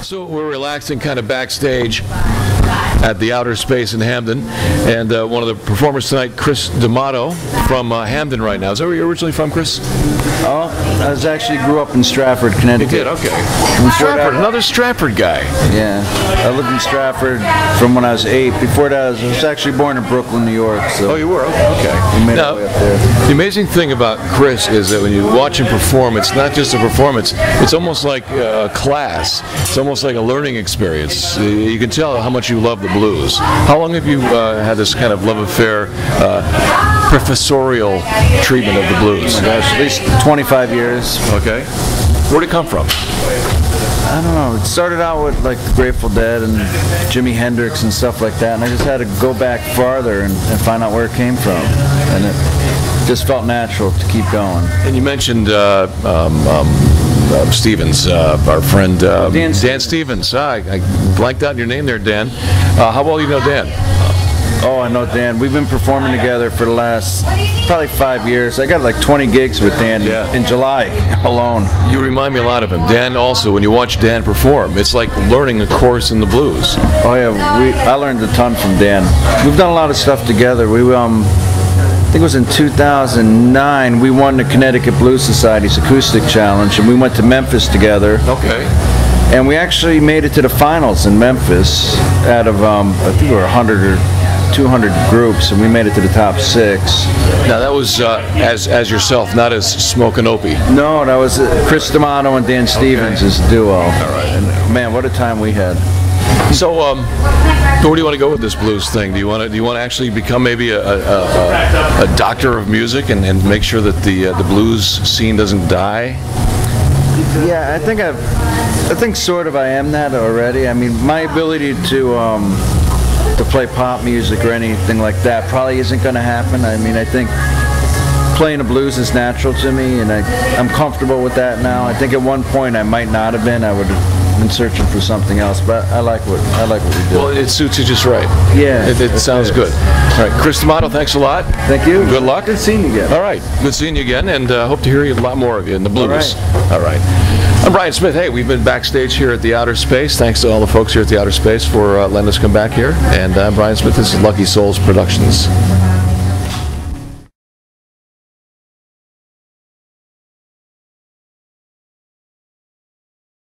So we're relaxing kind of backstage at the Outer Space in Hamden, and one of the performers tonight, Chris D'Amato from Hamden right now. Is that where you're originally from, Chris? Oh, I actually grew up in Stratford, Connecticut. You did, okay. Stratford, another Stratford guy. Yeah, I lived in Stratford from when I was 8. Before that, I was actually born in Brooklyn, New York. So oh, you were? Okay. We made our way up there. The amazing thing about Chris is that when you watch him perform, it's not just a performance, it's almost like a class. It's almost like a learning experience. You can tell how much you love the blues. How long have you had this kind of love affair, professorial treatment of the blues? Oh my gosh, at least 25 years. Okay. Where'd it come from? I don't know. It started out with like the Grateful Dead and Jimi Hendrix and stuff like that, and I just had to go back farther and find out where it came from, and it just felt natural to keep going. And you mentioned Stevens, our friend Dan Stevens. I blanked out your name there, Dan. How well do you know Dan? Oh, I know Dan. We've been performing together for the last probably 5 years. I got like 20 gigs with Dan in July alone. You remind me a lot of him. Dan also, when you watch Dan perform, it's like learning a course in the blues. Oh yeah, I learned a ton from Dan. We've done a lot of stuff together. We I think it was in 2009, we won the Connecticut Blues Society's Acoustic Challenge, and we went to Memphis together. Okay. And we actually made it to the finals in Memphis out of, I think there were 100 or 200 groups, and we made it to the top 6. Now that was as yourself, not as Smoke and Opie. No, that was Chris D'Amato and Dan Stevens as a duo. All right. Man, what a time we had. So, where do you want to go with this blues thing? Do you want to actually become maybe a doctor of music and make sure that the blues scene doesn't die? Yeah, I think sort of I am that already. I mean, my ability to play pop music or anything like that probably isn't going to happen. I mean, I think playing the blues is natural to me, and I'm comfortable with that now. I think at one point I might not have been. I would have been searching for something else, but I like what we do. Well, it suits you just right. Yeah, it sounds good. All right, Chris D'Amato, thanks a lot. Thank you. Good luck. Good seeing you again. All right, good seeing you again, and hope to hear a lot more of you in the blues. All right. I'm Brian Smith. Hey, we've been backstage here at the Outer Space. Thanks to all the folks here at the Outer Space for letting us come back here. And I'm Brian Smith. This is Lucky Souls Productions.